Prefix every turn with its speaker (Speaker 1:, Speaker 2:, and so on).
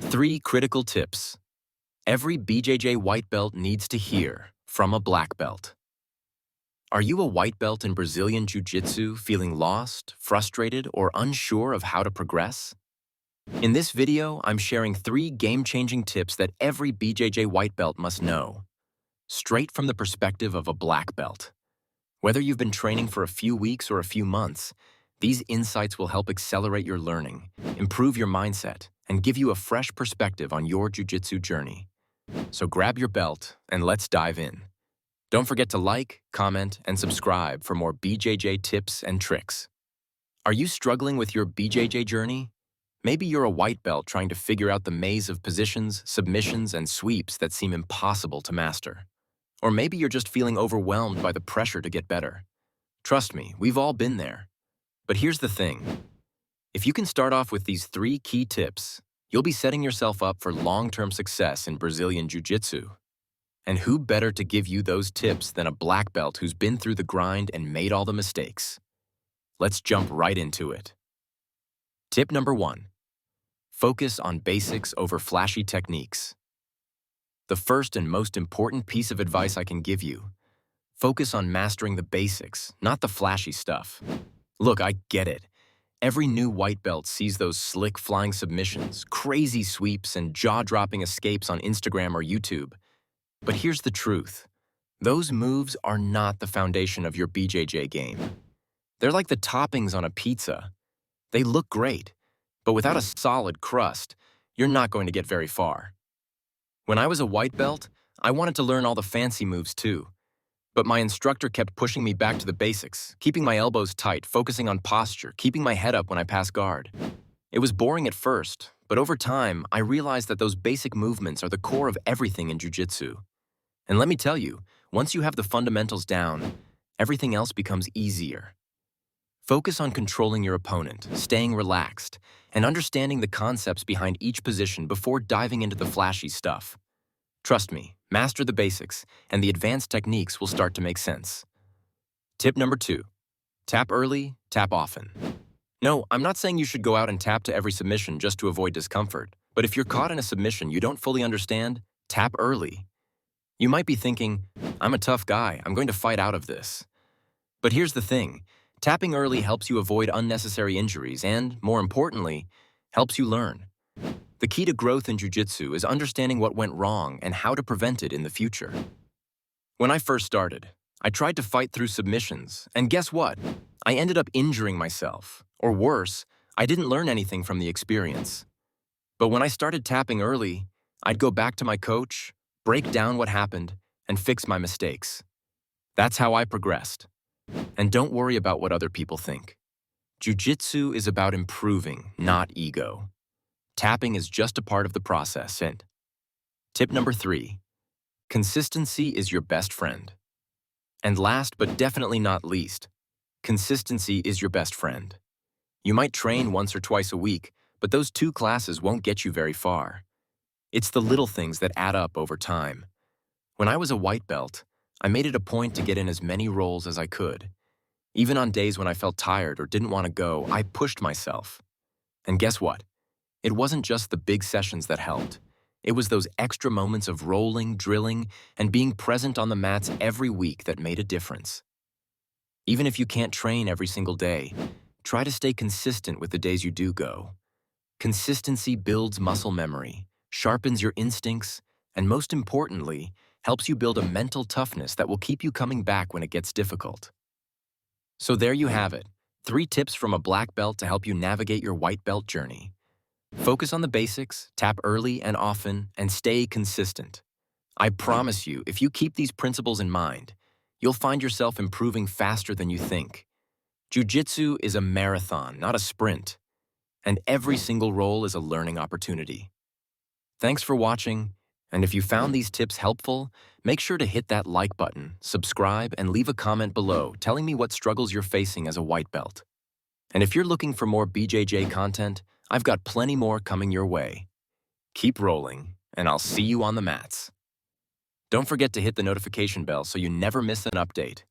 Speaker 1: 3 critical tips every BJJ white belt needs to hear from a black belt. Are you a white belt in Brazilian Jiu-Jitsu feeling lost, frustrated, or unsure of how to progress? In this video, I'm sharing 3 game-changing tips that every BJJ white belt must know, straight from the perspective of a black belt. Whether you've been training for a few weeks or a few months, these insights will help accelerate your learning, improve your mindset, and give you a fresh perspective on your jiu-jitsu journey. So grab your belt and let's dive in. Don't forget to like, comment, and subscribe for more BJJ tips and tricks. Are you struggling with your BJJ journey? Maybe you're a white belt trying to figure out the maze of positions, submissions, and sweeps that seem impossible to master. Or maybe you're just feeling overwhelmed by the pressure to get better. Trust me, we've all been there. But here's the thing. If you can start off with these 3 key tips, you'll be setting yourself up for long-term success in Brazilian Jiu-Jitsu. And who better to give you those tips than a black belt who's been through the grind and made all the mistakes? Let's jump right into it. Tip number 1. Focus on basics over flashy techniques. The first and most important piece of advice I can give you: focus on mastering the basics, not the flashy stuff. Look, I get it. Every new white belt sees those slick flying submissions, crazy sweeps, and jaw-dropping escapes on Instagram or YouTube. But here's the truth. Those moves are not the foundation of your BJJ game. They're like the toppings on a pizza. They look great, but without a solid crust, you're not going to get very far. When I was a white belt, I wanted to learn all the fancy moves too. But my instructor kept pushing me back to the basics, keeping my elbows tight, focusing on posture, keeping my head up when I pass guard. It was boring at first, but over time, I realized that those basic movements are the core of everything in jiu-jitsu. And let me tell you, once you have the fundamentals down, everything else becomes easier. Focus on controlling your opponent, staying relaxed, and understanding the concepts behind each position before diving into the flashy stuff. Trust me, master the basics, and the advanced techniques will start to make sense. Tip number 2. Tap early, tap often. No, I'm not saying you should go out and tap to every submission just to avoid discomfort, but if you're caught in a submission you don't fully understand, tap early. You might be thinking, I'm a tough guy, I'm going to fight out of this. But here's the thing, tapping early helps you avoid unnecessary injuries and, more importantly, helps you learn. The key to growth in jiu-jitsu is understanding what went wrong and how to prevent it in the future. When I first started, I tried to fight through submissions, and guess what? I ended up injuring myself. Or worse, I didn't learn anything from the experience. But when I started tapping early, I'd go back to my coach, break down what happened, and fix my mistakes. That's how I progressed. And don't worry about what other people think. Jiu-jitsu is about improving, not ego. Tapping is just a part of the process. And tip number 3, consistency is your best friend. And last but definitely not least, consistency is your best friend. You might train once or twice a week, but those 2 classes won't get you very far. It's the little things that add up over time. When I was a white belt, I made it a point to get in as many rolls as I could. Even on days when I felt tired or didn't want to go, I pushed myself. And guess what? It wasn't just the big sessions that helped. It was those extra moments of rolling, drilling, and being present on the mats every week that made a difference. Even if you can't train every single day, try to stay consistent with the days you do go. Consistency builds muscle memory, sharpens your instincts, and most importantly, helps you build a mental toughness that will keep you coming back when it gets difficult. So there you have it, 3 tips from a black belt to help you navigate your white belt journey. Focus on the basics, tap early and often, and stay consistent. I promise you, if you keep these principles in mind, you'll find yourself improving faster than you think. Jiu-jitsu is a marathon, not a sprint, and every single roll is a learning opportunity. Thanks for watching, and if you found these tips helpful, make sure to hit that like button, subscribe, and leave a comment below telling me what struggles you're facing as a white belt. And if you're looking for more BJJ content, I've got plenty more coming your way. Keep rolling, and I'll see you on the mats. Don't forget to hit the notification bell so you never miss an update.